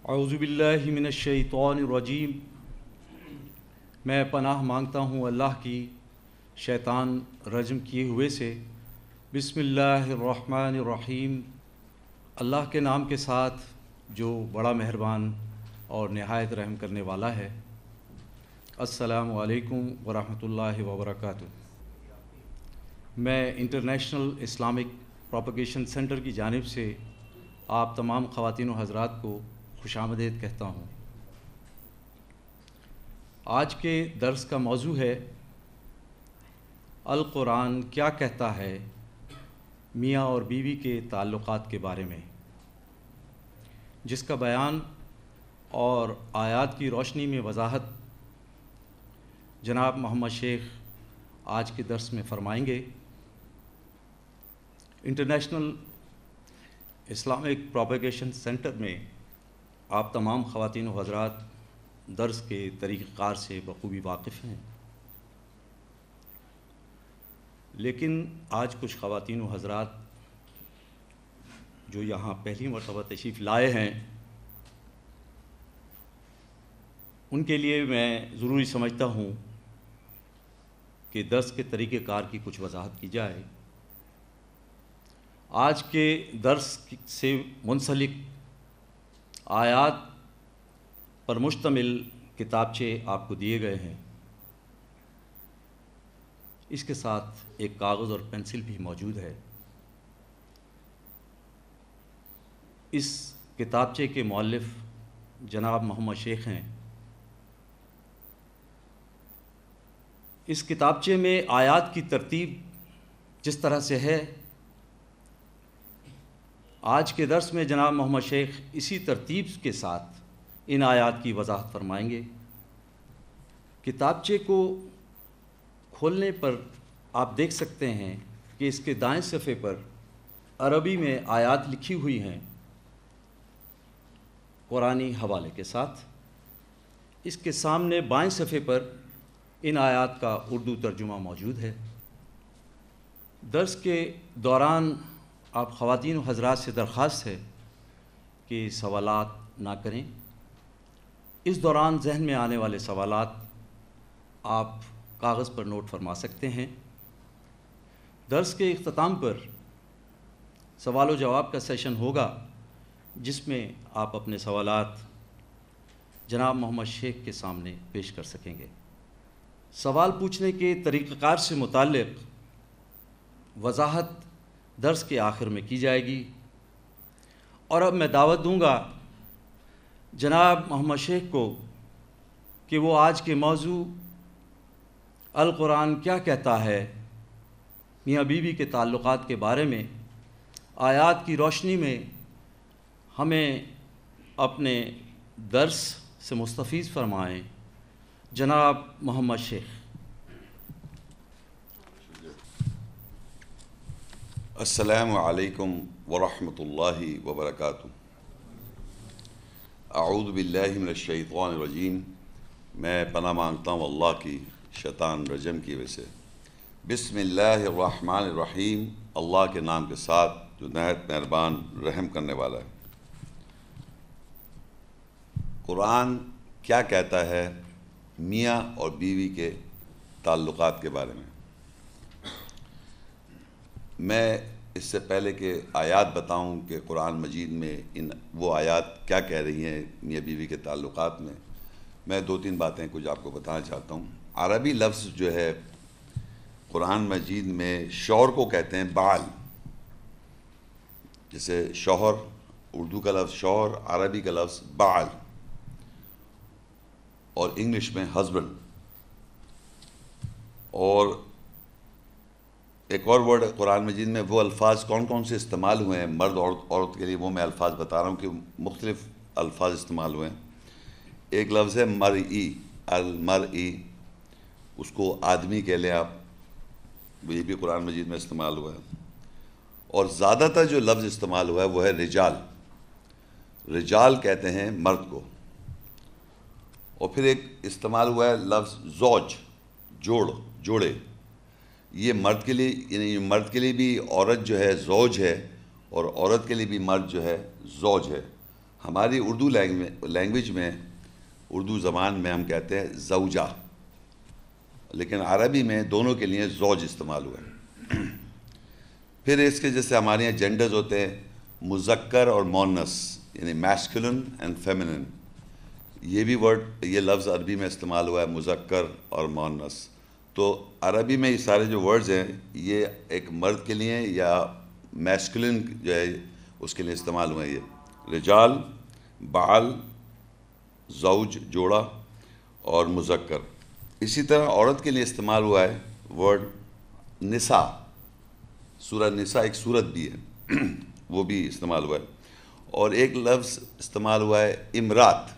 اعوذ باللہ من الشیطان الرجیم۔ میں پناہ مانگتا ہوں اللہ کی شیطان رجم کیے ہوئے سے۔ بسم اللہ الرحمن الرحیم۔ اللہ کے نام کے ساتھ جو بڑا مہربان اور نہایت رحم کرنے والا ہے۔ السلام علیکم ورحمۃ اللہ وبرکاتہ۔ میں انٹرنیشنل اسلامک پروپیگیشن سینٹر کی جانب سے آپ تمام خواتین و حضرات کو خوش آمدید کہتا ہوں۔ آج کے درس کا موضوع ہے القرآن کیا کہتا ہے میاں اور بیوی کے تعلقات کے بارے میں، جس کا بیان اور آیات کی روشنی میں وضاحت جناب محمد شیخ آج کے درس میں فرمائیں گے۔ انٹرنیشنل اسلامک پروپیگیشن سینٹر میں آپ تمام خواتین و حضرات درس کے طریقہ کار سے بخوبی واقف ہیں، لیکن آج کچھ خواتین و حضرات جو یہاں پہلی مرتبہ تشریف لائے ہیں، ان کے لیے میں ضروری سمجھتا ہوں کہ درس کے طریقہ کار کی کچھ وضاحت کی جائے۔ آج کے درس سے منسلک آیات پر مشتمل کتابچے آپ کو دیے گئے ہیں۔ اس کے ساتھ ایک کاغذ اور پینسل بھی موجود ہے۔ اس کتابچے کے مؤلف جناب محمد شیخ ہیں۔ اس کتابچے میں آیات کی ترتیب جس طرح سے ہے، آج کے درس میں جناب محمد شیخ اسی ترتیب کے ساتھ ان آیات کی وضاحت فرمائیں گے۔ کتابچے کو کھولنے پر آپ دیکھ سکتے ہیں کہ اس کے دائیں صفحے پر عربی میں آیات لکھی ہوئی ہیں قرآنی حوالے کے ساتھ۔ اس کے سامنے بائیں صفحے پر ان آیات کا اردو ترجمہ موجود ہے۔ درس کے دوران آپ خواتین و حضرات سے درخواست ہے کہ سوالات نہ کریں۔ اس دوران ذہن میں آنے والے سوالات آپ کاغذ پر نوٹ فرما سکتے ہیں۔ درس کے اختتام پر سوال و جواب کا سیشن ہوگا، جس میں آپ اپنے سوالات جناب محمد شیخ کے سامنے پیش کر سکیں گے۔ سوال پوچھنے کے طریقہ کار سے متعلق وضاحت درس کے آخر میں کی جائے گی۔ اور اب میں دعوت دوں گا جناب محمد شیخ کو کہ وہ آج کے موضوع القرآن کیا کہتا ہے میاں بیوی کے تعلقات کے بارے میں آیات کی روشنی میں ہمیں اپنے درس سے مستفیض فرمائیں۔ جناب محمد شیخ۔ السلام علیکم ورحمۃ اللہ وبرکاتہ۔ اعوذ باللہ من الشیطان الرجیم۔ میں پناہ مانگتا ہوں اللہ کی شیطان رجم کی وجہ سے۔ بسم اللہ الرحمن الرحیم۔ اللہ کے نام کے ساتھ جو نہایت مہربان رحم کرنے والا ہے۔ قرآن کیا کہتا ہے میاں اور بیوی کے تعلقات کے بارے میں؟ میں اس سے پہلے کہ آیات بتاؤں کہ قرآن مجید میں وہ آیات کیا کہہ رہی ہیں میاں بیوی کے تعلقات میں دو تین باتیں کچھ آپ کو بتانا چاہتا ہوں۔ عربی لفظ جو ہے قرآن مجید میں شوہر کو کہتے ہیں بعل، جیسے شوہر اردو کا لفظ شوہر، عربی کا لفظ بعل، اور انگلش میں ہسبینڈ۔ اور ایک اور ورڈ قرآن مجید میں وہ الفاظ کون کون سے استعمال ہوئے ہیں مرد اور عورت کے لیے، وہ میں الفاظ بتا رہا ہوں کہ مختلف الفاظ استعمال ہوئے ہیں۔ ایک لفظ ہے مرئی، المرئی، اس کو آدمی کہہ لیں آپ، یہ بھی قرآن مجید میں استعمال ہوا ہے۔ اور زیادہ تر جو لفظ استعمال ہوا ہے وہ ہے رجال۔ رجال کہتے ہیں مرد کو۔ اور پھر ایک استعمال ہوا ہے لفظ زوج، جوڑے۔ یہ مرد کے لیے، یعنی مرد کے لیے بھی عورت جو ہے زوج ہے، اور عورت کے لیے بھی مرد جو ہے زوج ہے۔ ہماری اردو لینگویج میں، اردو زبان میں ہم کہتے ہیں زوجہ، لیکن عربی میں دونوں کے لیے زوج استعمال ہوا ہے۔ پھر اس کے جیسے ہمارے یہاں جینڈرز ہوتے ہیں مذکر اور مؤنث، یعنی میسکولن اینڈ فیمنن، یہ بھی ورڈ، یہ لفظ عربی میں استعمال ہوا ہے، مذکر اور مؤنث۔ تو عربی میں یہ سارے جو ورڈز ہیں یہ ایک مرد کے لیے یا میسکولن جو ہے اس کے لیے استعمال ہوئے ہیں، یہ رجال، بعل، زوج جوڑا اور مذکر۔ اسی طرح عورت کے لیے استعمال ہوا ہے ورڈ نساء، سورہ نساء ایک سورت بھی ہے وہ بھی استعمال ہوا ہے۔ اور ایک لفظ استعمال ہوا ہے امرات،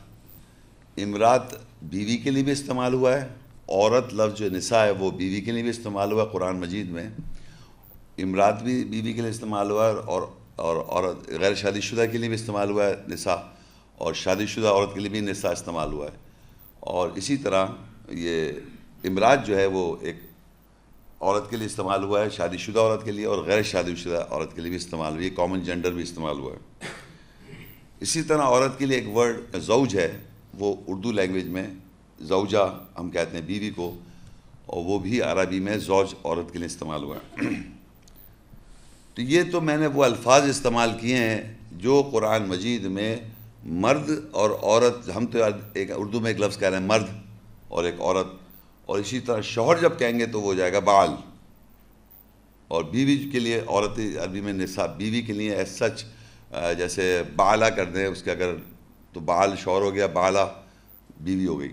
امرات بیوی کے لیے بھی استعمال ہوا ہے، عورت لفظ جو نساء ہے وہ بیوی کے لیے بھی استعمال ہوا ہے قرآن مجید میں، امرات بھی بیوی کے لیے استعمال ہوا ہے، اور عورت غیر شادی شدہ کے لیے بھی استعمال ہوا ہے نساء، اور شادی شدہ عورت کے لیے بھی نساء استعمال ہوا ہے۔ اور اسی طرح یہ امرات جو ہے وہ ایک عورت کے لیے استعمال ہوا ہے، شادی شدہ عورت کے لیے، اور غیر شادی شدہ عورت کے لیے بھی استعمال ہوا ہے، کامن جینڈر بھی استعمال ہوا ہے۔ اسی طرح عورت کے لیے ایک ورڈ زوج ہے، وہ اردو لینگویج میں زوجہ ہم کہتے ہیں بیوی کو، اور وہ بھی عربی میں زوج عورت کے لیے استعمال ہوا ہے۔ تو یہ تو میں نے وہ الفاظ استعمال کیے ہیں جو قرآن مجید میں مرد اور عورت، ہم تو ایک اردو میں ایک لفظ کہہ رہے ہیں مرد اور ایک عورت، اور اسی طرح شوہر جب کہیں گے تو وہ جائے گا بعل، اور بیوی کے لیے عورت عربی میں نساء، بیوی کے لیے ایز سچ جیسے بعلہ کر دیں اس کے اگر، تو بعل شوہر ہو گیا، بعلہ بیوی ہو گئی۔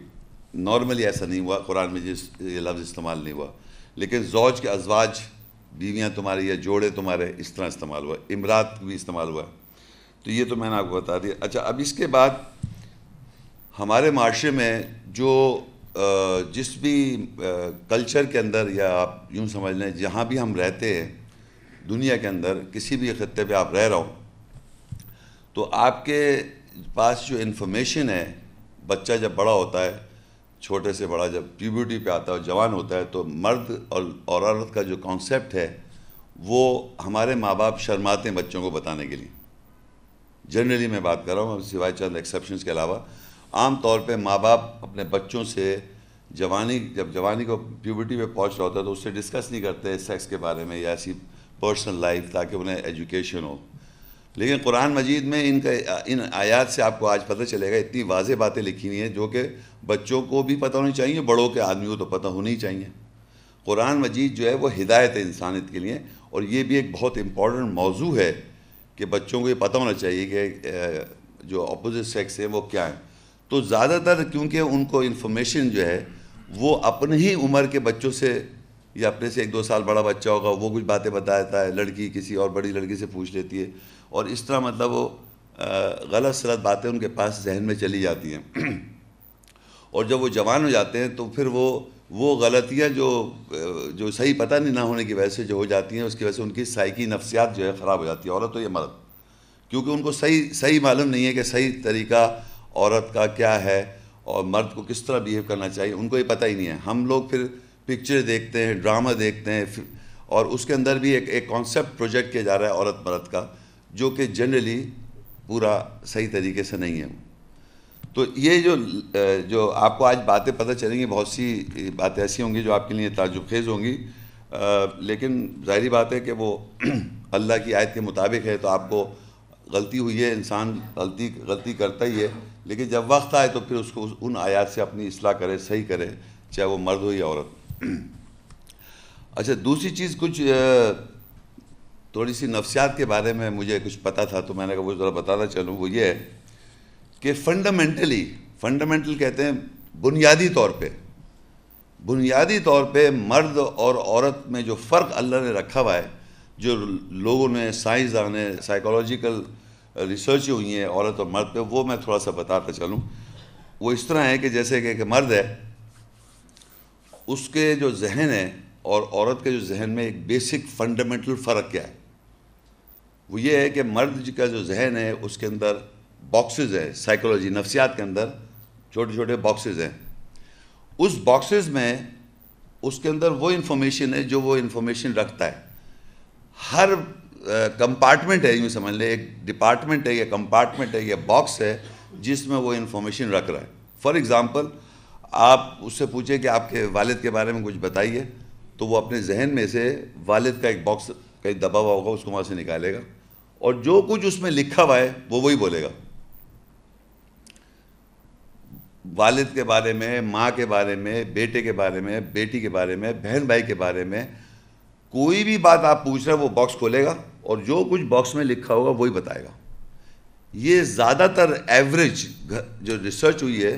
نارملی ایسا نہیں ہوا، قرآن میں یہ لفظ استعمال نہیں ہوا، لیکن زوج کے ازواج، بیویاں تمہاری یا جوڑے تمہارے، اس طرح استعمال ہوا، امرات بھی استعمال ہوا۔ تو یہ تو میں نے آپ کو بتا دیا۔ اچھا، اب اس کے بعد ہمارے معاشرے میں جو جس بھی کلچر کے اندر، یا آپ یوں سمجھ لیں جہاں بھی ہم رہتے ہیں دنیا کے اندر، کسی بھی خطے پہ آپ رہ رہا ہوں، تو آپ کے پاس جو انفارمیشن ہے، بچہ جب بڑا ہوتا ہے، چھوٹے سے بڑا جب پیوبرٹی پہ آتا ہے اور جوان ہوتا ہے، تو مرد اور عورت کا جو کانسیپٹ ہے وہ ہمارے ماں باپ شرماتے ہیں بچوں کو بتانے کے لیے۔ جنرلی میں بات کر رہا ہوں، سوائے چند ایکسیپشنز کے علاوہ، عام طور پہ ماں باپ اپنے بچوں سے جب جوانی کو پیوبرٹی پہ پہنچ رہا ہوتا ہے تو اس سے ڈسکس نہیں کرتے سیکس کے بارے میں یا ایسی پرسنل لائف، تاکہ انہیں ایجوکیشن ہو۔ لیکن قرآن مجید میں ان آیات سے آپ کو آج پتہ چلے گا، اتنی واضح باتیں لکھی ہوئی ہیں جو کہ بچوں کو بھی پتہ ہونی چاہیے، بڑوں کے آدمی کو تو پتہ ہونی چاہیے۔ قرآن مجید جو ہے وہ ہدایت ہے انسانیت کے لیے، اور یہ بھی ایک بہت امپورٹنٹ موضوع ہے کہ بچوں کو یہ پتہ ہونا چاہیے کہ جو اپوزٹ سیکس ہے وہ کیا ہے۔ تو زیادہ تر کیونکہ ان کو انفارمیشن جو ہے وہ اپنے ہی عمر کے بچوں سے، یا اپنے سے 1-2 سال بڑا بچہ ہوگا وہ کچھ باتیں بتا دیتا ہے، لڑکی کسی اور بڑی لڑکی سے پوچھ لیتی ہے، اور اس طرح مطلب وہ غلط سلط باتیں ان کے پاس ذہن میں چلی جاتی ہیں۔ اور جب وہ جوان ہو جاتے ہیں تو پھر وہ غلطیاں جو صحیح پتہ نہیں نہ ہونے کی وجہ سے جو ہو جاتی ہیں، اس کی وجہ سے ان کی سائیکی نفسیات جو ہے خراب ہو جاتی ہے، عورت ہو یا مرد، کیونکہ ان کو صحیح معلوم نہیں ہے کہ صحیح طریقہ عورت کا کیا ہے اور مرد کو کس طرح بیہیو کرنا چاہیے، ان کو یہ پتہ ہی نہیں ہے۔ ہم لوگ پھر پکچر دیکھتے ہیں، ڈرامہ دیکھتے ہیں، اور اس کے اندر بھی ایک کانسیپٹ پروجیکٹ کیا جا رہا ہے عورت مرد کا، جو کہ جنرلی پورا صحیح طریقے سے نہیں ہے۔ تو یہ جو آپ کو آج باتیں پتہ چلیں گی، بہت سی باتیں ایسی ہوں گی جو آپ کے لیے تعجب خیز ہوں گی، لیکن ظاہری بات ہے کہ وہ اللہ کی آیت کے مطابق ہے، تو آپ کو غلطی ہوئی ہے، انسان غلطی کرتا ہی ہے، لیکن جب وقت آئے تو پھر اس کو ان آیات سے اپنی اصلاح کرے، صحیح کرے، چاہے وہ مرد ہو یا عورت۔ اچھا، دوسری چیز کچھ تھوڑی سی نفسیات کے بارے میں مجھے کچھ پتہ تھا، تو میں نے کہا وہ ذرا بتانا چلوں۔ وہ یہ ہے کہ فنڈامنٹل کہتے ہیں بنیادی طور پہ مرد اور عورت میں جو فرق اللہ نے رکھا ہوا ہے، جو لوگوں نے، سائنسدان نے، سائیکولوجیکل ریسرچ ہوئی ہیں عورت اور مرد پہ، وہ میں تھوڑا سا بتاتا چلوں۔ وہ اس طرح ہے کہ جیسے کہ مرد ہے، اس کے جو ذہن ہے اور عورت کے جو ذہن میں ایک بیسک فنڈامنٹل فرق کیا ہے، وہ یہ ہے کہ مرد کا جو ذہن ہے اس کے اندر باکسز ہیں، سائیکولوجی نفسیات کے اندر چھوٹے چھوٹے باکسز ہیں۔ اس باکسز میں اس کے اندر وہ انفارمیشن ہے جو وہ انفارمیشن رکھتا ہے۔ ہر کمپارٹمنٹ ہے، یوں سمجھ لیں ایک ڈپارٹمنٹ ہے یا کمپارٹمنٹ ہے یا باکس ہے جس میں وہ انفارمیشن رکھ رہا ہے. فار ایگزامپل آپ اس سے پوچھیں کہ آپ کے والد کے بارے میں کچھ بتائیے، تو وہ اپنے ذہن میں سے والد کا ایک باکس کہیں دبا ہوا ہوگا، اس کو وہاں سے نکالے گا اور جو کچھ اس میں لکھا ہوا ہے وہ وہی بولے گا. والد کے بارے میں، ماں کے بارے میں، بیٹے کے بارے میں، بیٹی کے بارے میں، بہن بھائی کے بارے میں کوئی بھی بات آپ پوچھ رہے ہیں وہ باکس کھولے گا اور جو کچھ باکس میں لکھا ہوگا وہی بتائے گا. یہ زیادہ تر ایوریج جو ریسرچ ہوئی ہے،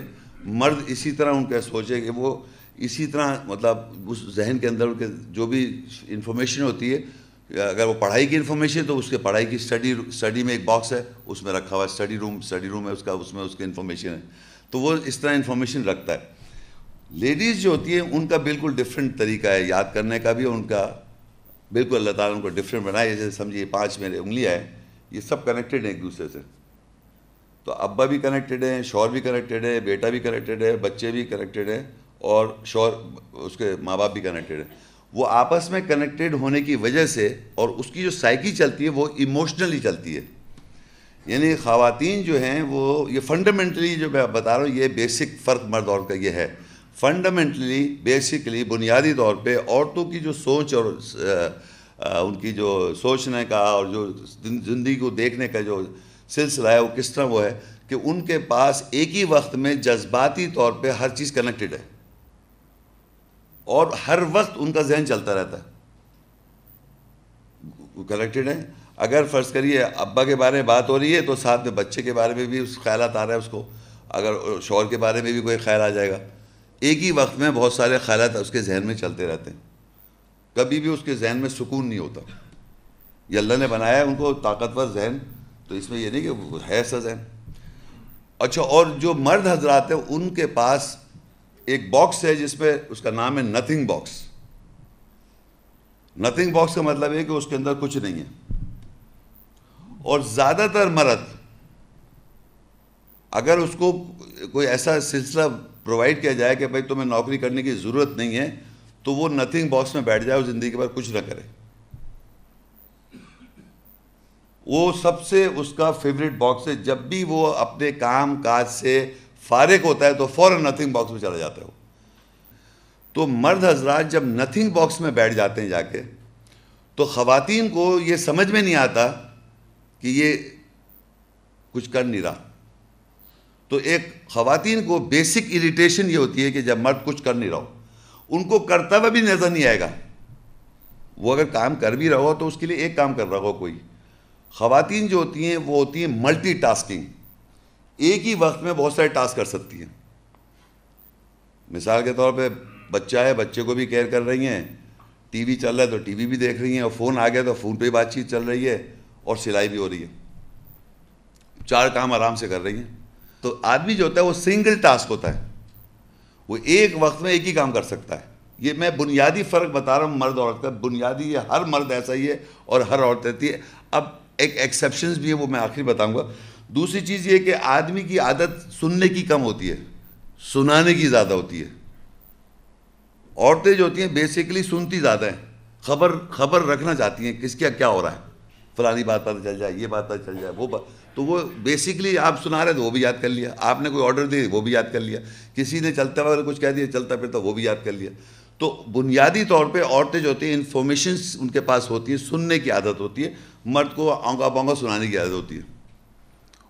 مرد اسی طرح ان کا سوچے کہ وہ اسی طرح مطلب اس ذہن کے اندر ان کے جو بھی انفارمیشن ہوتی ہے، اگر وہ پڑھائی کی انفارمیشن تو اس کے پڑھائی کی اسٹڈی میں ایک باکس ہے، اس میں رکھا ہوا ہے اسٹڈی روم ہے اس میں اس کی انفارمیشن ہے، تو وہ اس طرح انفارمیشن رکھتا ہے. لیڈیز جو ہوتی ہیں ان کا بالکل ڈفرینٹ طریقہ ہے یاد کرنے کا بھی، ان کا بالکل اللہ تعالیٰ ان کو ڈفرینٹ بنایا. جیسے سمجھیے 5 میرے انگلیاں ہیں، یہ سب کنیکٹڈ ہیں ایک دوسرے سے. تو ابا بھی کنیکٹڈ ہیں، شوہر بھی کنیکٹڈ ہے، بیٹا بھی کنیکٹڈ ہے، بچے بھی کنیکٹڈ ہیں اور شوہر اس کے ماں باپ بھی کنیکٹڈ ہیں. وہ آپس میں کنیکٹڈ ہونے کی وجہ سے اور اس کی جو سائیکی چلتی ہے وہ ایموشنلی چلتی ہے. یعنی خواتین جو ہیں وہ یہ فنڈامنٹلی جو میں بتا رہا ہوں، یہ بیسک فرق مرد عورت کا یہ ہے. فنڈامنٹلی بیسکلی بنیادی طور پہ عورتوں کی جو سوچ اور ان کی جو سوچنے کا اور جو زندگی کو دیکھنے کا جو سلسلہ ہے وہ کس طرح وہ ہے کہ ان کے پاس ایک ہی وقت میں جذباتی طور پہ ہر چیز کنیکٹڈ ہے اور ہر وقت ان کا ذہن چلتا رہتا ہے. کنیکٹڈ ہے. اگر فرض کریے ابا کے بارے میں بات ہو رہی ہے تو ساتھ میں بچے کے بارے میں بھی اس خیالات آ رہا ہے اس کو، اگر شوہر کے بارے میں بھی کوئی خیال آ جائے گا. ایک ہی وقت میں بہت سارے خیالات اس کے ذہن میں چلتے رہتے ہیں، کبھی بھی اس کے ذہن میں سکون نہیں ہوتا. یہ اللہ نے بنایا ہے ان کو طاقتور ذہن، تو اس میں یہ نہیں کہ وہ ہے ایسا ذہن. اچھا، اور جو مرد حضرات ہیں ان کے پاس ایک باکس ہے جس پہ اس کا نام ہے نتھنگ باکس. نتھنگ باکس کا مطلب ہے کہ اس کے اندر کچھ نہیں ہے. اور زیادہ تر مرد اگر اس کو کوئی ایسا سلسلہ پرووائڈ کیا جائے کہ بھائی تمہیں نوکری کرنے کی ضرورت نہیں ہے، تو وہ نتھنگ باکس میں بیٹھ جائے اور زندگی کے بعد کچھ نہ کرے. وہ سب سے اس کا فیوریٹ باکس ہے. جب بھی وہ اپنے کام کاج سے فارغ ہوتا ہے تو فوراً نتھنگ باکس میں چلا جاتا ہے وہ. تو مرد حضرات جب نتھنگ باکس میں بیٹھ جاتے ہیں جا کے، تو خواتین کو یہ سمجھ میں نہیں آتا کہ یہ کچھ کر نہیں رہا. تو ایک خواتین کو بیسک اریٹیشن یہ ہوتی ہے کہ جب مرد کچھ کر نہیں رہا ہو، ان کو کرتا ہوا بھی نظر نہیں آئے گا. وہ اگر کام کر بھی رہا ہو تو اس کے لیے ایک کام کر رہا ہو کوئی. خواتین جو ہوتی ہیں وہ ہوتی ہیں ملٹی ٹاسکنگ، ایک ہی وقت میں بہت سارے ٹاسک کر سکتی ہیں. مثال کے طور پہ بچہ ہے، بچے کو بھی کیئر کر رہی ہیں، ٹی وی چل رہا ہے تو ٹی وی بھی دیکھ رہی ہیں، اور فون آ گیا تو فون پہ بات چیت چل رہی ہے، اور سلائی بھی ہو رہی ہے. 4 کام آرام سے کر رہی ہیں. تو آدمی جو ہوتا ہے وہ سنگل ٹاسک ہوتا ہے، وہ ایک وقت میں ایک ہی کام کر سکتا ہے. یہ میں بنیادی فرق بتا رہا ہوں مرد عورت کا. بنیادی یہ ہر مرد ایسا ہی ہے اور ہر عورت رہتی ہے. اب ایک ایکسیپشنز بھی ہے، وہ میں آخری بتاؤں گا. دوسری چیز یہ کہ آدمی کی عادت سننے کی کم ہوتی ہے، سنانے کی زیادہ ہوتی ہے. عورتیں جو ہوتی ہیں بیسیکلی سنتی زیادہ ہیں، خبر رکھنا چاہتی ہیں کس کیا ہو رہا ہے، فلانی بات پتہ چل جائے، یہ بات پتہ چل جائے، وہ بات. تو وہ بیسیکلی آپ سنا رہے تو وہ بھی یاد کر لیا، آپ نے کوئی آرڈر دی وہ بھی یاد کر لیا، کسی نے چلتا ہوا کچھ کہہ دیا چلتا پھرتا وہ بھی یاد کر لیا. تو بنیادی طور پہ عورتیں جو ہوتی ہیں انفارمیشنز ان کے پاس ہوتی ہیں، سننے کی عادت ہوتی ہے. مرد کو آنگا بونگا سنانے کی عادت ہوتی ہے.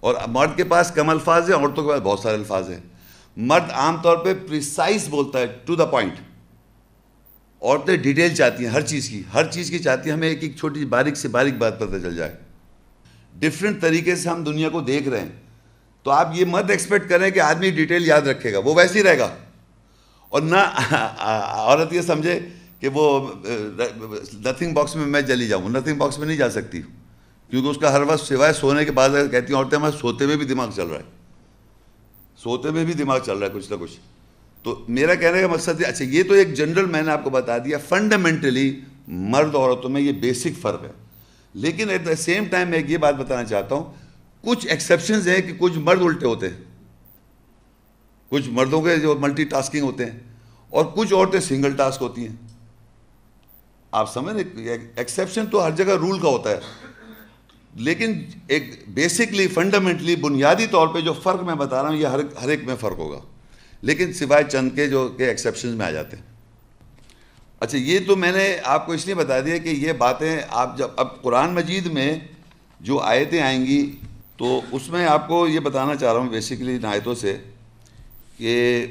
اور مرد کے پاس کم الفاظ ہیں، عورتوں کے پاس بہت سارے الفاظ ہیں. مرد عام طور پہ پریسائز بولتا ہے، ٹو دا پوائنٹ. عورتیں ڈیٹیل چاہتی ہیں، ہر چیز کی چاہتی ہیں، ہمیں ایک چھوٹی باریک سے باریک بات پتہ چل جائے. ڈفرینٹ طریقے سے ہم دنیا کو دیکھ رہے ہیں. تو آپ یہ مت ایکسپیکٹ کریں کہ آدمی ڈیٹیل یاد رکھے گا، وہ ویسے ہی رہے گا. اور نہ عورت یہ سمجھے کہ وہ نتھنگ باکس میں میں چلی جاؤں. نتھنگ باکس میں نہیں جا سکتی، کیونکہ اس کا ہر وقت سوائے سونے کے بعد کہتی ہیں عورتیں ہمارے سوتے میں بھی دماغ چل رہا ہے، سوتے میں بھی دماغ چل رہا ہے کچھ نہ کچھ. تو میرا کہنے کا مقصد ہے، اچھا یہ تو ایک جنرل میں نے آپ کو بتا دیا. فنڈامنٹلی مرد عورتوں میں یہ بیسک فرق ہے. لیکن ایٹ دا سیم ٹائم میں ایک یہ بات بتانا چاہتا ہوں، کچھ ایکسیپشنز ہیں کہ کچھ مرد الٹے ہوتے ہیں، کچھ مردوں کے جو ملٹی ٹاسکنگ ہوتے ہیں، اور کچھ عورتیں سنگل ٹاسک ہوتی ہیں. آپ سمجھ ایکسیپشن تو ہر جگہ رول کا ہوتا ہے. لیکن ایک بیسکلی فنڈامنٹلی بنیادی طور پہ جو فرق میں بتا رہا ہوں یہ ہر ایک میں فرق ہوگا، لیکن سوائے چند کے جو کہ ایکسیپشنز میں آ جاتے ہیں۔ اچھا، یہ تو میں نے آپ کو اس لیے بتا دیا کہ یہ باتیں آپ جب اب قرآن مجید میں جو آیتیں آئیں گی تو اس میں آپ کو یہ بتانا چاہ رہا ہوں بیسیکلی ان آیتوں سے کہ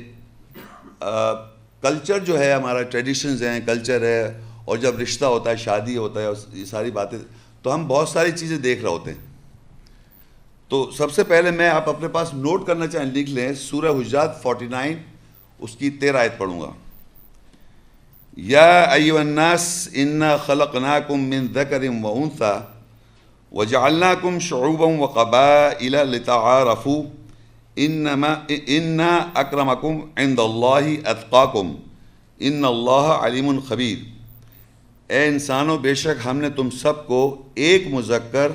کلچر جو ہے ہمارا، ٹریڈیشنز ہیں، کلچر ہے، اور جب رشتہ ہوتا ہے، شادی ہوتا ہے، اور یہ ساری باتیں، تو ہم بہت ساری چیزیں دیکھ رہے ہوتے ہیں۔ تو سب سے پہلے میں آپ اپنے پاس نوٹ کرنا چاہیں، لکھ لیں، سورہ حجرات 49 اس کی 13 آیت پڑھوں گا۔ یا ایھا الناس انا خلقناکم من ذکر و انثی وجعلناکم شعوبا وقبائل لتعارفوا ان اکرمکم عند اللہ اتقاکم ان اللہ علیم خبیر۔ اے انسانوں، بے شک ہم نے تم سب کو ایک مذکر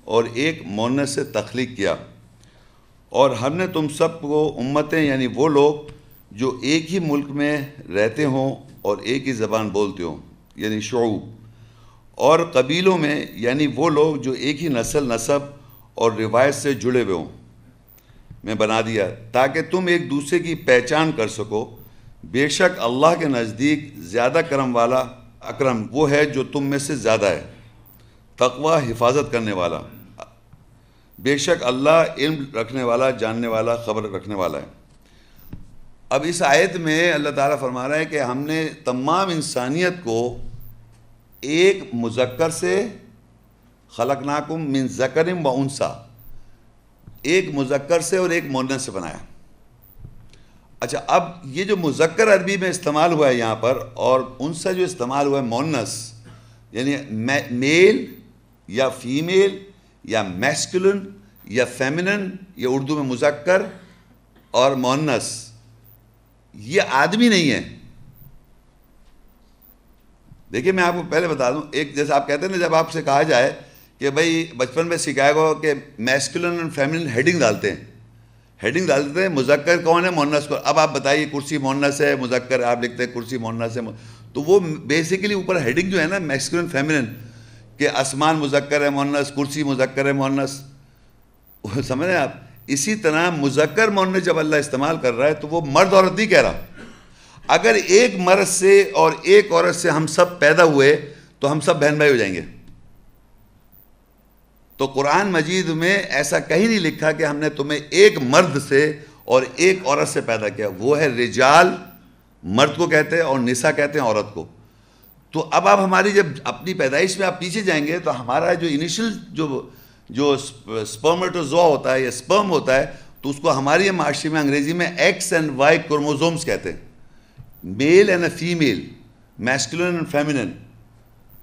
اور ایک مؤنث سے تخلیق کیا، اور ہم نے تم سب کو امتیں یعنی وہ لوگ جو ایک ہی ملک میں رہتے ہوں اور ایک ہی زبان بولتے ہوں یعنی شعوب، اور قبیلوں میں یعنی وہ لوگ جو ایک ہی نسب اور روایت سے جڑے ہوئے ہوں میں بنا دیا، تاکہ تم ایک دوسرے کی پہچان کر سکو۔ بے شک اللہ کے نزدیک زیادہ کرم والا اکرم وہ ہے جو تم میں سے زیادہ ہے، تقوی حفاظت کرنے والا۔ بے شک اللہ علم رکھنے والا، جاننے والا، خبر رکھنے والا ہے۔ اب اس آیت میں اللہ تعالیٰ فرما رہا ہے کہ ہم نے تمام انسانیت کو ایک مذکر سے، خلقناکم من ذکر و انثی، ایک مذکر سے اور ایک مؤنث سے بنایا۔ اچھا، اب یہ جو مذکر عربی میں استعمال ہوا ہے یہاں پر، اور انثی جو استعمال ہوا ہے مؤنث، یعنی میل یا فیمیل یا میسکولن یا فیمنن، یا اردو میں مذکر اور مؤنث، یہ آدمی نہیں ہے۔ دیکھیے میں آپ کو پہلے بتا دوں، ایک جیسے آپ کہتے ہیں نا، جب آپ سے کہا جائے کہ بھائی بچپن میں سکھایا گا کہ میسکولن اور فیمنن ہیڈنگ ڈالتے ہیں، مذکر کون ہے، مؤنث کو۔ اب آپ بتائیے کرسی مؤنث ہے، مذکر آپ لکھتے ہیں کرسی مؤنث ہے، تو وہ بیسیکلی اوپر ہیڈنگ جو ہے نا میسکولن فیمنن، کہ آسمان مذکر ہے مؤنث، کرسی مذکر ہے مؤنث، سمجھ رہے ہیں آپ؟ اسی طرح مذکر مؤنث جب اللہ استعمال کر رہا ہے تو وہ مرد عورت نہیں کہہ رہا۔ اگر ایک مرد سے اور ایک عورت سے ہم سب پیدا ہوئے تو ہم سب بہن بھائی ہو جائیں گے۔ تو قرآن مجید میں ایسا کہیں نہیں لکھا کہ ہم نے تمہیں ایک مرد سے اور ایک عورت سے پیدا کیا۔ وہ ہے رجال، مرد کو کہتے ہیں، اور نساء کہتے ہیں عورت کو۔ تو اب آپ ہماری جب اپنی پیدائش میں آپ پیچھے جائیں گے تو ہمارا جو انیشل جو سپرمیٹوزوا ہوتا ہے یا سپرم ہوتا ہے، تو اس کو ہماری معاشرے میں انگریزی میں ایکس اینڈ وائی کروموزومز کہتے ہیں، male and a female, masculine and feminine,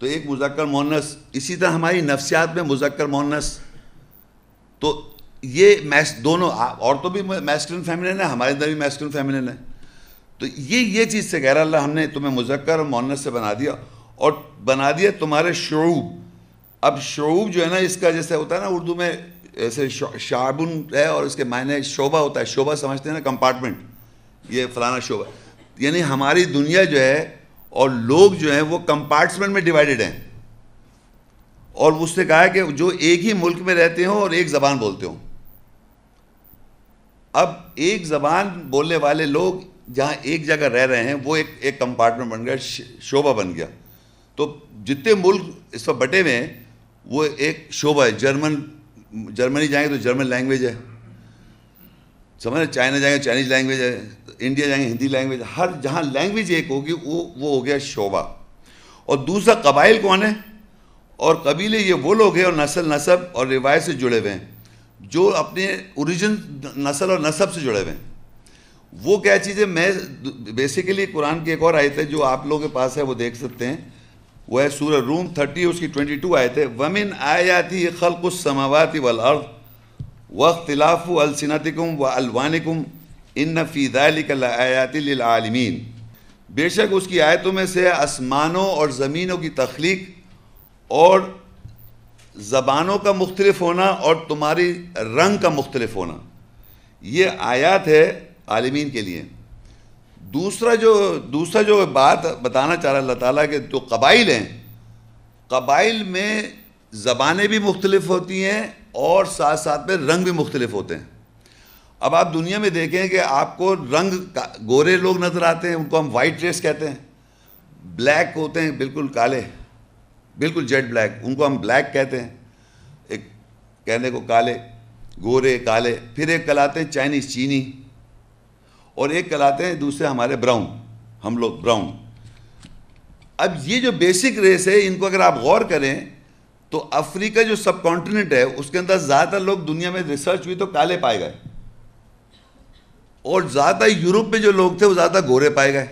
تو ایک مذکر مؤنث۔ اسی طرح ہماری نفسیات میں مذکر مؤنث، تو یہ دونوں عورتوں بھی میسکولن فیمنن ہے، ہمارے اندر بھی میسکولن فیمنن ہے۔ تو یہ چیز سے کہہ رہا اللہ ہم نے تمہیں مذکر اور مؤنث سے بنا دیا، اور بنا دیا تمہارے شعوب۔ اب شعوب جو ہے نا، اس کا جیسے ہوتا ہے نا اردو میں ایسے شعبن ہے، اور اس کے معنی شعبہ ہوتا ہے۔ شعبہ سمجھتے ہیں نا، کمپارٹمنٹ، یہ فلانا شعبہ، یعنی ہماری دنیا جو ہے اور لوگ جو ہیں وہ کمپارٹمنٹ میں ڈیوائیڈڈ ہیں۔ اور اس نے کہا کہ جو ایک ہی ملک میں رہتے ہوں اور ایک زبان بولتے ہوں۔ اب ایک زبان بولنے والے لوگ جہاں ایک جگہ رہ رہے ہیں، وہ ایک کمپارٹمنٹ بن گیا، شعبہ بن گیا۔ تو جتنے ملک اس پر بٹے ہوئے ہیں وہ ایک شعبہ ہے۔ جرمنی جائیں گے تو جرمن لینگویج ہے، سمجھ رہے؟ چائنا جائیں گے چائنیز لینگویج ہے، انڈیا جائیں گے ہندی لینگویج، ہر جہاں لینگویج ایک ہوگی وہ ہو گیا شعبہ۔ اور دوسرا قبائل کون ہے؟ اور قبیلے یہ وہ لوگ ہیں اور نسب اور روایت سے جڑے ہوئے ہیں، جو اپنے اوریجن نسل اور نسب سے جڑے ہوئے ہیں۔ وہ کیا چیزیں، میں بیسیکلی قرآن کی ایک اور آیت ہے جو آپ لوگوں کے پاس ہے، وہ دیکھ سکتے ہیں، وہ ہے سورہ روم 30 اس کی 22 آیت ہے۔ وَمِنْ آیَاتِهِ خَلْقُ السَّمَاوَاتِ وَالْأَرْضِ وَاخْتِلَافُ أَلْسِنَتِكُمْ وَأَلْوَانِكُمْ إِنَّ فِي ذَلِكَ لَآيَاتٍ لِلْعَالِمِينَ۔ بے شک اس کی آیتوں میں سے آسمانوں اور زمینوں کی تخلیق اور زبانوں کا مختلف ہونا اور تمہاری رنگ کا مختلف ہونا، یہ آیات ہے عالمین کے لیے۔ دوسرا جو بات بتانا چاہ رہا اللہ تعالیٰ کہ جو قبائل ہیں، قبائل میں زبانیں بھی مختلف ہوتی ہیں اور ساتھ ساتھ میں رنگ بھی مختلف ہوتے ہیں. اب آپ دنیا میں دیکھیں کہ آپ کو رنگ گورے لوگ نظر آتے ہیں, ان کو ہم وائٹ ریس کہتے ہیں. بلیک ہوتے ہیں بالکل کالے, بالکل جیٹ بلیک, ان کو ہم بلیک کہتے ہیں. ایک کہنے کو کالے, گورے, کالے. پھر ایک کہلاتے ہیں چائنیز, چینی, اور ایک کہلاتے ہیں دوسرے ہمارے براؤن, ہم لوگ براؤن. اب یہ جو بیسک ریس ہے, ان کو اگر آپ غور کریں تو افریقہ جو سب کانٹیننٹ ہے اس کے اندر زیادہ تر لوگ دنیا میں ریسرچ ہوئی تو کالے پائے گئے, اور زیادہ یورپ میں جو لوگ تھے وہ زیادہ گورے پائے گئے,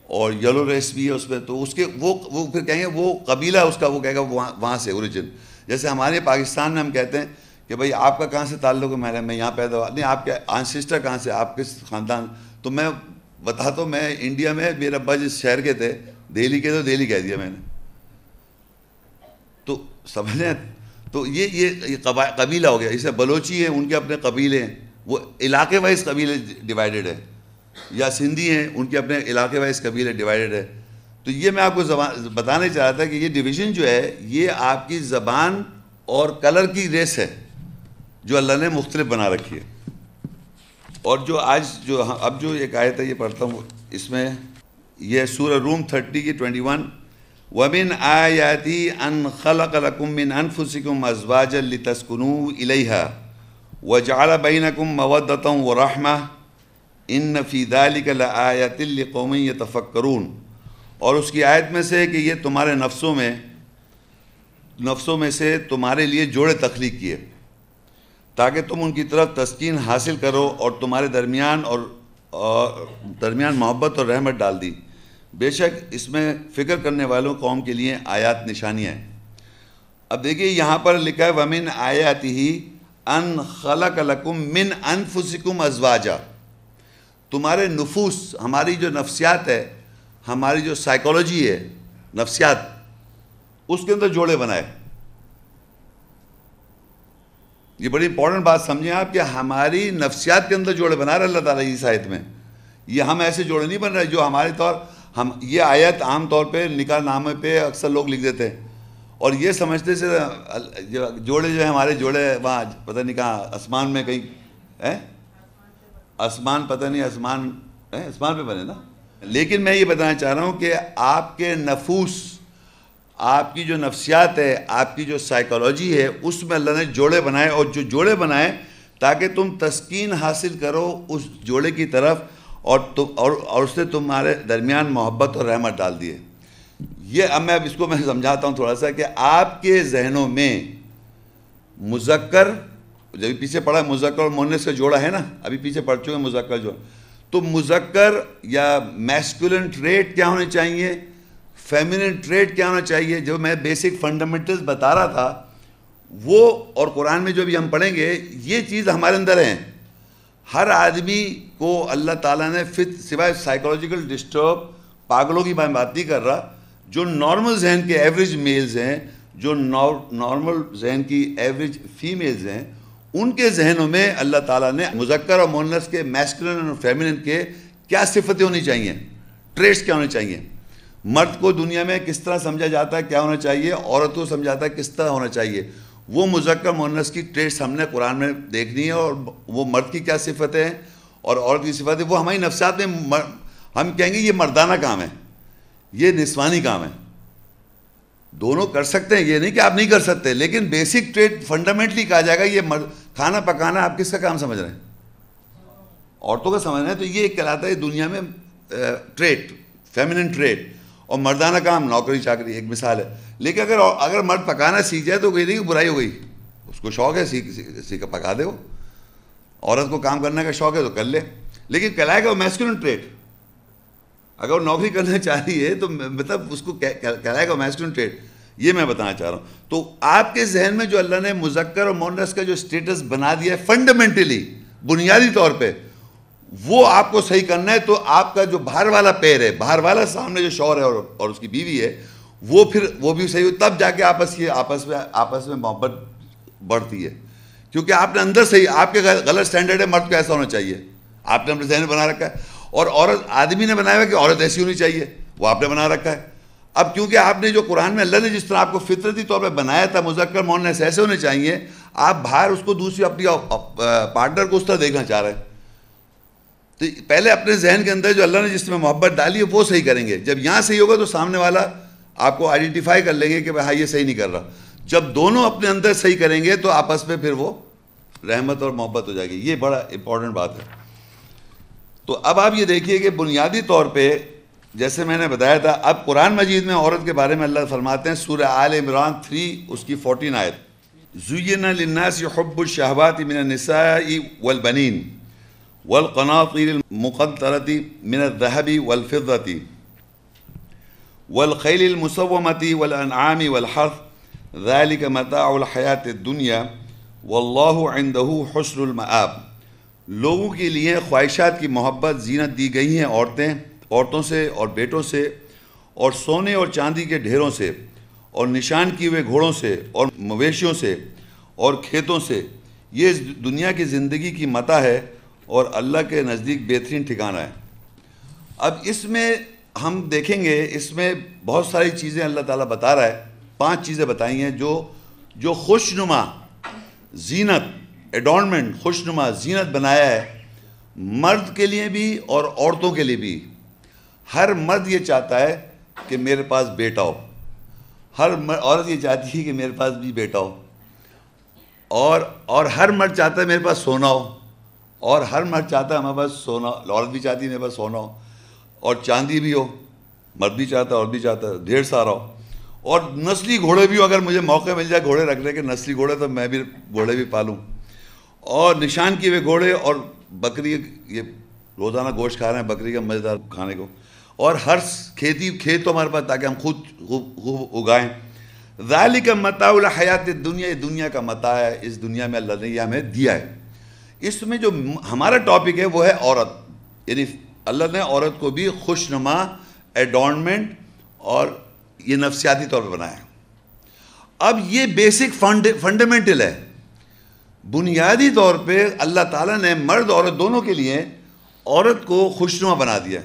اور یلو ریس بھی ہے اس میں. تو اس کے وہ پھر کہیں گے وہ قبیلہ اس کا, وہ کہے گا وہاں سے اوریجن. جیسے ہمارے پاکستان میں ہم کہتے ہیں کہ بھائی آپ کا کہاں سے تعلق ہے, میں یہاں پیدا ہوا, نہیں آپ کے انسسٹر کہاں سے, آپ کس خاندان. تو میں بتاتا ہوں, میں انڈیا میں میرے ابا جس شہر کے تھے, دہلی کے, تو دہلی کہہ دیا میں نے. تو سمجھیں, تو یہ قبیلہ ہو گیا. جیسے بلوچی ہیں, ان کے اپنے قبیلے ہیں, وہ علاقے وائز قبیلے ڈیوائیڈڈ ہے. یا سندھی ہیں, ان کے اپنے علاقے وائز قبیلے ڈیوائیڈڈ ہے. تو یہ میں آپ کو بتانے چاہ رہا تھا کہ یہ ڈویژن جو ہے یہ آپ کی زبان اور کلر کی ریس ہے جو اللہ نے مختلف بنا رکھی ہے. اور جو آج جو اب جو ایک آیت ہے یہ پڑھتا ہوں, اس میں یہ سورہ روم 30 کی 21, وَمِنْ آيَاتِهِ أَنْ خَلَقَ لَكُم مِّنْ أَنفُسِكُمْ أَزْوَاجًا لِتَسْكُنُوا إِلَيْهَا وَجَعَلَ بَيْنَكُم مَّوَدَّةً وَرَحْمَةً إِنَّ فِي ذَلِكَ لَآيَاتٍ لِقَوْمٍ يَتَفَكَّرُونَ. اور اس کی آیت میں سے کہ یہ تمہارے نفسوں میں سے تمہارے لیے جوڑے تخلیق کیے تاکہ تم ان کی طرف تسکین حاصل کرو, اور تمہارے درمیان محبت اور رحمت ڈال دی. بے شک اس میں فکر کرنے والوں قوم کے لیے آیات نشانیاں ہیں. اب دیکھیے یہاں پر لکھا ہے وَمِنْ آیَاتِهِ أَنْ خَلَقَ لَكُم مِّنْ أَنفُسِكُمْ أَزْوَاجًا. تمہارے نفوس, ہماری جو نفسیات ہے, ہماری جو سائیکالوجی ہے, نفسیات, اس کے اندر جوڑے بنائے. یہ بڑی امپورٹنٹ بات سمجھیں آپ کہ ہماری نفسیات کے اندر جوڑے بنا رہا اللہ تعالیٰ اس آیت میں. یہ ہم ایسے جوڑے نہیں بن رہے جو ہمارے یہ آیت عام طور پہ نکاح نامے پہ اکثر لوگ لکھ دیتے ہیں, اور یہ سمجھتے سے جوڑے جو ہیں ہمارے جوڑے وہاں پتہ نہیں کہاں آسمان میں کہیں, آسمان پتہ نہیں, آسمان پہ بنے نا. لیکن میں یہ بتانا چاہ رہا ہوں کہ آپ کے نفوس, آپ کی جو نفسیات ہے, آپ کی جو سائیکالوجی ہے, اس میں اللہ نے جوڑے بنائے, اور جو جوڑے بنائے تاکہ تم تسکین حاصل کرو اس جوڑے کی طرف, اور اس نے تمہارے درمیان محبت اور رحمت ڈال دیے. یہ اب میں اس کو میں سمجھاتا ہوں تھوڑا سا کہ آپ کے ذہنوں میں مذکر, جب پیچھے پڑھا مذکر اور مؤنث کا جوڑا ہے نا, ابھی پیچھے پڑھ چکے مذکر جو, تو مذکر یا میسکولن ٹریٹ کیا ہونے چاہیے, فیمینن ٹریٹ کیا ہونا چاہیے, جو میں بیسک فنڈامنٹلز بتا رہا تھا وہ, اور قرآن میں جو بھی ہم پڑھیں گے یہ چیز ہمارے اندر ہیں. ہر آدمی کو اللہ تعالیٰ نے سوائے سائیکولوجیکل ڈسٹرب پاگلوں کی بات نہیں کر رہا, جو نارمل ذہن کے ایوریج میلز ہیں, جو نارمل ذہن کی ایوریج فیمیلز ہیں, ان کے ذہنوں میں اللہ تعالیٰ نے مذکر اور مؤنث کے, میسکولن اور فیمینن کے کیا صفتیں ہونی چاہیے, ٹریٹس کیا ہونے چاہیے. مرد کو دنیا میں کس طرح سمجھا جاتا ہے, کیا ہونا چاہیے, عورت کو سمجھاتا ہے کس طرح ہونا چاہیے. وہ مذکر مؤنث کی ٹریٹس ہم نے قرآن میں دیکھنی ہے, اور وہ مرد کی کیا صفتیں ہیں اور عورت کی صفتیں, وہ ہماری نفسیات میں ہم کہیں گے یہ مردانہ کام ہے, یہ نسوانی کام ہے. دونوں کر سکتے ہیں, یہ نہیں کہ آپ نہیں کر سکتے, لیکن بیسک ٹریٹ فنڈامنٹلی کہا جائے گا یہ کھانا پکانا آپ کس کا کام سمجھ رہے ہیں, عورتوں کا سمجھ رہے ہیں. تو یہ ایک کہلاتا ہے دنیا میں ٹریٹ, فیمینن ٹریٹ, اور مردانہ کام نوکری چاکری ایک مثال ہے. لیکن اگر مرد پکانا سیکھ جائے تو کوئی نہیں کہ برائی ہو گئی, اس کو شوق ہے سیکھ پکا دے. وہ عورت کو کام کرنے کا شوق ہے تو کر لے, لیکن کہلائے گا وہ میسکولن ٹریٹ. اگر وہ نوکری کرنا چاہ رہی ہے تو مطلب اس کو کہلائے گا میسکولن ٹریٹ. یہ میں بتانا چاہ رہا ہوں. تو آپ کے ذہن میں جو اللہ نے مذکر اور مؤنث کا جو اسٹیٹس بنا دیا ہے فنڈامنٹلی, بنیادی طور پہ, وہ آپ کو صحیح کرنا ہے. تو آپ کا جو باہر والا پیر ہے, باہر والا سامنے جو شوہر ہے اور اس کی بیوی ہے, وہ بھی صحیح ہو, تب جا کے آپس میں محبت بڑھتی ہے. کیونکہ آپ نے اندر صحیح, آپ کے غلط سٹینڈرڈ ہے مرد کو ایسا ہونا چاہیے, آپ نے اپنے ذہن میں بنا رکھا ہے, اور عورت آدمی نے بنایا ہوا کہ عورت ایسی ہونی چاہیے, وہ آپ نے بنا رکھا ہے. اب کیونکہ آپ نے جو قرآن میں اللہ نے جس طرح آپ کو فطرتی طور پہ بنایا تھا مذکر مؤنث ایسے ہونے چاہیے، آپ باہر اس کو دوسری اپنی پارٹنر کو اس طرح دیکھنا چاہ رہے ہیں، تو پہلے اپنے ذہن کے اندر جو اللہ نے جس میں محبت ڈالی ہے وہ صحیح کریں گے. جب یہاں صحیح ہوگا تو سامنے والا آپ کو آئیڈینٹیفائی کر لیں گے کہ ہاں یہ صحیح نہیں کر رہا. جب دونوں اپنے اندر صحیح کریں گے تو آپس میں پھر وہ رحمت اور محبت ہو جائے گی. یہ بڑا امپورٹنٹ بات ہے. تو اب آپ یہ دیکھیے کہ بنیادی طور پہ جیسے میں نے بتایا تھا، اب قرآن مجید میں عورت کے بارے میں اللہ فرماتے ہیں سورہ آل عمران 3 اس کی 14 آیت، زُيِّنَ لِلنَّاسِ حُبُّ الشَّهَوَاتِ مِنَ النِّسَاءِ وَالْبَنِينَ وَالْقَنَاطِيرِ الْمُقَنطَرَةِ مِنَ الذَّهَبِ وَالْفِضَّةِ وَالْخَيْلِ الْمُسَوَّمَةِ وَالْأَنْعَامِ وَالْحَرْثِ ذَلِكَ مَتَاعُ الْحَيَاةِ الدُّنْيَا وَاللَّهُ عِنْدَهُ حُسْنُ الْمَآبِ. لوگوں کے لیے خواہشات کی محبت زینت دی گئی ہیں عورتوں سے اور بیٹوں سے اور سونے اور چاندی کے ڈھیروں سے اور نشان کیے ہوئے گھوڑوں سے اور مویشیوں سے اور کھیتوں سے. یہ دنیا کی زندگی کی متاع ہے اور اللہ کے نزدیک بہترین ٹھکانہ ہے. اب اس میں ہم دیکھیں گے، اس میں بہت ساری چیزیں اللہ تعالیٰ بتا رہا ہے. 5 چیزیں بتائی ہیں جو خوشنما زینت ایڈورنمنٹ خوشنما زینت بنایا ہے مرد کے لیے بھی اور عورتوں کے لیے بھی. ہر مرد یہ چاہتا ہے کہ میرے پاس بیٹا ہو، ہر عورت یہ چاہتی ہے کہ میرے پاس بھی بیٹا ہو، اور ہر مرد چاہتا ہے میرے پاس سونا ہو، اور ہر مرد چاہتا ہے ہمارے پاس سونا، عورت بھی چاہتی ہے میرے پاس سونا ہو، اور چاندی بھی ہو، مرد بھی چاہتا ہے عورت بھی چاہتا ہے ڈھیر سارا ہو، اور نسلی گھوڑے بھی ہو. اگر مجھے موقع مل جائے گھوڑے رکھنے کے نسلی گھوڑے تو میں بھی گھوڑے بھی پالوں، اور نشان کیے ہوئے گھوڑے، اور بکری، یہ روزانہ گوشت کھا رہے ہیں بکری کا مزیدار کھانے کو، اور ہر کھیت تو ہمارے پاس تاکہ ہم خود اگائیں. ذالک متاع الحیات الدنیا، یہ دنیا کا متاع ہے، اس دنیا میں اللہ نے یہ ہمیں دیا ہے. اس میں جو ہمارا ٹاپک ہے وہ ہے عورت، یعنی اللہ نے عورت کو بھی خوشنما ایڈورنمنٹ اور یہ نفسیاتی طور پہ بنایا ہے. اب یہ بیسک فنڈامنٹل ہے. بنیادی طور پہ اللہ تعالیٰ نے مرد عورت دونوں کے لیے عورت کو خوشنما بنا دیا.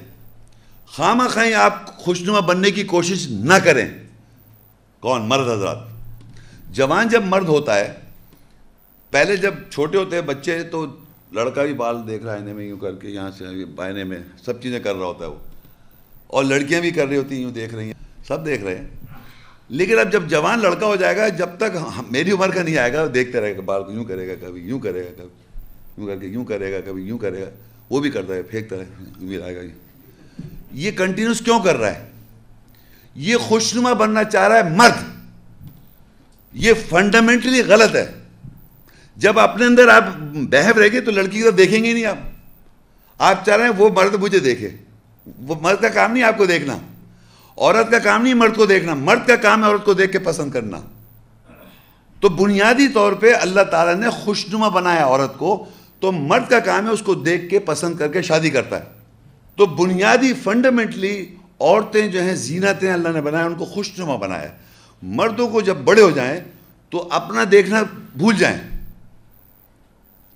خواہ خواہ آپ خوشنما بننے کی کوشش نہ کریں. کون؟ مرد حضرات. جوان جب مرد ہوتا ہے، پہلے جب چھوٹے ہوتے ہیں بچے تو لڑکا بھی بال دیکھ رہا ہے آئینے میں یوں کر کے، یہاں سے آئینے میں سب چیزیں کر رہا ہوتا ہے وہ، اور لڑکیاں بھی کر رہی ہوتی ہیں یوں دیکھ رہی ہیں، سب دیکھ رہے ہیں. لیکن اب جب جوان لڑکا ہو جائے گا، جب تک میری عمر کا نہیں آئے گا، دیکھتے رہے گا بال کو، یوں کرے گا کبھی یوں کرے گا کبھی یوں کر کے یوں کرے گا کبھی یوں کرے گا، وہ بھی کرتا ہے پھینکتا ہے یوں بھی آئے گا. یہ کنٹینیوس کیوں کر رہا ہے؟ یہ خوشنما بننا چاہ رہا ہے مرد. یہ فنڈامنٹلی غلط ہے. جب اپنے اندر آپ بہو رہے گے تو لڑکی کی طرف دیکھیں گے نہیں. آپ چاہ رہے ہیں وہ مرد مجھے دیکھے. وہ مرد کا کام نہیں آپ کو دیکھنا، عورت کا کام نہیں مرد کو دیکھنا، مرد کا کام ہے عورت کو دیکھ کے پسند کرنا. تو بنیادی طور پہ اللہ تعالیٰ نے خوشنما بنایا عورت کو، تو مرد کا کام ہے اس کو دیکھ کے پسند کر کے شادی کرتا ہے. تو بنیادی فنڈامنٹلی عورتیں جو ہیں زینتیں اللہ نے بنایا، ان کو خوشنما بنایا. مردوں کو جب بڑے ہو جائیں تو اپنا دیکھنا بھول جائیں.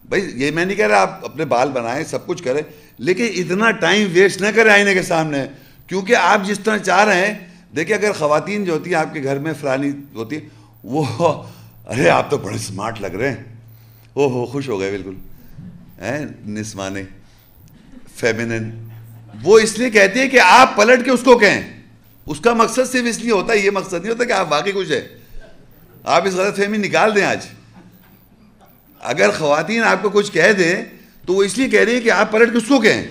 بھائی یہ میں نہیں کہہ رہا آپ اپنے بال بنائیں سب کچھ کریں، لیکن اتنا ٹائم ویسٹ نہ کریں آئینے کے سامنے، کیونکہ آپ جس طرح چاہ رہے ہیں. دیکھیں اگر خواتین جو ہوتی ہیں آپ کے گھر میں فلانی ہوتی ہے، وہ ارے آپ تو بڑے سمارٹ لگ رہے ہیں، او ہو خوش ہو گئے بالکل نسوانے فیمنن. وہ اس لیے کہتی ہے کہ آپ پلٹ کے اس کو کہیں. اس کا مقصد صرف اس لیے ہوتا ہے، یہ مقصد نہیں ہوتا کہ آپ واقعی کچھ ہے. آپ اس غلط فہمی نکال دیں. آج اگر خواتین آپ کو کچھ کہہ دیں تو وہ اس لیے کہہ رہی ہے کہ آپ پلٹ کے اس کو کہیں،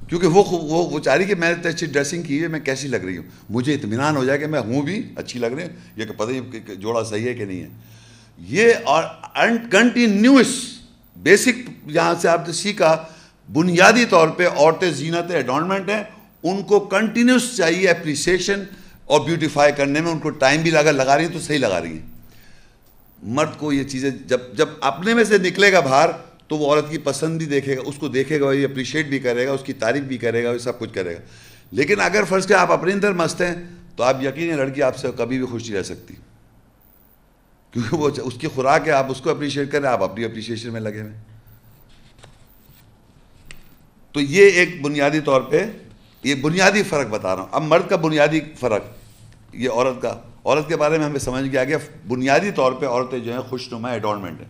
کیونکہ وہ چاہ رہی کہ میں نے اچھی ڈریسنگ کی ہے، میں کیسی لگ رہی ہوں، مجھے اطمینان ہو جائے کہ میں ہوں بھی اچھی لگ رہی ہوں، یہ کہ پتہ نہیں کہ جوڑا صحیح ہے کہ نہیں ہے. یہ اور کنٹینیوس بیسک یہاں سے آپ نے سیکھا. بنیادی طور پہ عورتیں زینت ایڈورنمنٹ ہیں، ان کو کنٹینیوس چاہیے اپریسیشن اور بیوٹیفائی کرنے میں. ان کو ٹائم بھی لگا رہی ہیں تو صحیح لگا رہی ہیں. مرد کو یہ چیزیں جب اپنے میں سے نکلے گا باہر تو وہ عورت کی پسند بھی دیکھے گا، اس کو دیکھے گا، یہ اپریشیٹ بھی کرے گا، اس کی تعریف بھی کرے گا، یہ سب کچھ کرے گا. لیکن اگر فرض کہ آپ اپنے اندر مست ہیں تو آپ یقین ہے لڑکی آپ سے کبھی بھی خوش نہیں رہ سکتی، کیونکہ وہ اس کی خوراک ہے. آپ اس کو اپریشیٹ کریں، آپ اپنی اپریشیشن میں لگے ہوئے. تو یہ ایک بنیادی طور پہ یہ بنیادی فرق بتا رہا ہوں. اب مرد کا بنیادی فرق یہ عورت کے بارے میں ہمیں سمجھ کے آگے بنیادی طور پہ عورتیں جو ہیں خوشنما ایڈورنمنٹ ہیں.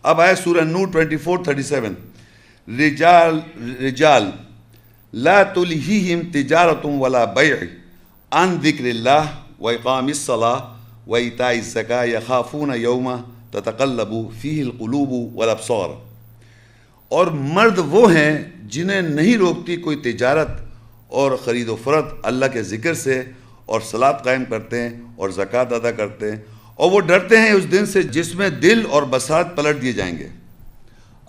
اب آئے سورہ نور 24:37. رجال لا تلہیہم تجارت ولا بیع عن ذکر اللہ واقام الصلاۃ وایتاء الزکاۃ یخافون یوما تتقلب فیہ القلوب والابصار. اور مرد وہ ہیں جنہیں نہیں روکتی کوئی تجارت اور خرید و فروخت اللہ کے ذکر سے، اور صلاۃ قائم کرتے ہیں اور زکوٰۃ ادا کرتے ہیں، اور وہ ڈرتے ہیں اس دن سے جس میں دل اور بصارت پلٹ دیے جائیں گے.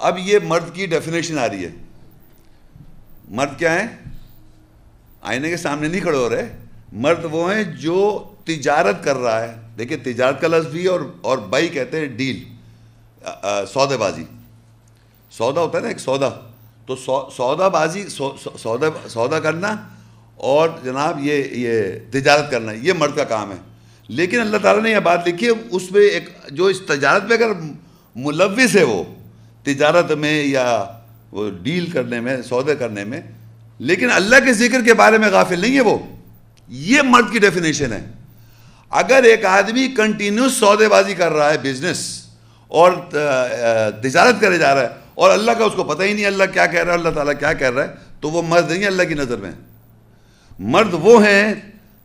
اب یہ مرد کی ڈیفینیشن آ رہی ہے. مرد کیا ہیں؟ آئینے کے سامنے نہیں کھڑے ہو رہے. مرد وہ ہیں جو تجارت کر رہا ہے. دیکھیں تجارت کا لفظ بھی اور بائی کہتے ہیں ڈیل، سودے بازی. سودا ہوتا ہے نا ایک سودا، تو سودا بازی، سودا کرنا اور جناب یہ تجارت کرنا، یہ مرد کا کام ہے. لیکن اللہ تعالیٰ نے یہ بات لکھی ہے، اس میں ایک جو اس تجارت میں اگر ملوث ہے وہ تجارت میں یا وہ ڈیل کرنے میں، سودے کرنے میں، لیکن اللہ کے ذکر کے بارے میں غافل نہیں ہے وہ، یہ مرد کی ڈیفینیشن ہے. اگر ایک آدمی کنٹینیوس سودے بازی کر رہا ہے، بزنس اور تجارت کرے جا رہا ہے، اور اللہ کا اس کو پتہ ہی نہیں اللہ کیا کہہ رہا ہے، اللہ تعالیٰ کیا کہہ رہا ہے، تو وہ مرد نہیں ہے اللہ کی نظر میں. مرد وہ ہیں،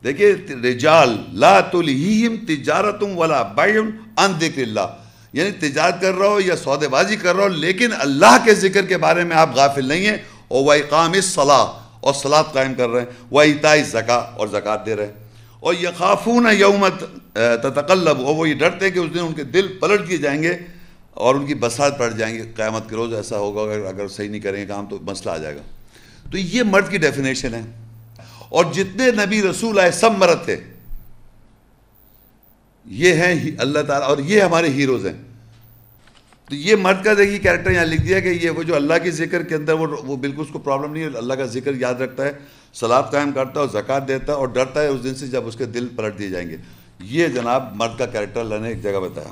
دیکھیں رجال لا تلہیہم تجارت ولا بیع عن ذکر اللہ، یعنی تجارت کر رہا ہو یا سودے بازی کر رہا ہو لیکن اللہ کے ذکر کے بارے میں آپ غافل نہیں ہیں، اور وَإِقَامِ الصَّلَاةِ اور صلاۃ قائم کر رہے ہیں، وَإِيتَاءِ الزَّکَاۃ اور زکوٰۃ دے رہے ہیں، اور یخافون یوم تتقلب، اور وہ یہ ڈرتے ہیں کہ اس دن ان کے دل پلٹ دیے جائیں گے اور ان کی بصارت پلٹ جائیں گے. قیامت کے روز ایسا ہوگا اگر صحیح نہیں کریں گے کام تو مسئلہ آ جائے گا. تو یہ مرد کی ڈیفینیشن ہے. اور جتنے نبی رسول آئے سب مرد تھے. یہ ہیں اللہ تعالیٰ، اور یہ ہمارے ہیروز ہیں. تو یہ مرد کا دیکھیے کیریکٹر یہاں لکھ دیا کہ یہ وہ جو اللہ کے ذکر کے اندر وہ بالکل اس کو پرابلم نہیں ہے، اللہ کا ذکر یاد رکھتا ہے، صلاۃ قائم کرتا ہے اور زکوٰۃ دیتا ہے، اور ڈرتا ہے اس دن سے جب اس کے دل پلٹ دیے جائیں گے. یہ جناب مرد کا کیریکٹر اللہ نے ایک جگہ بتایا.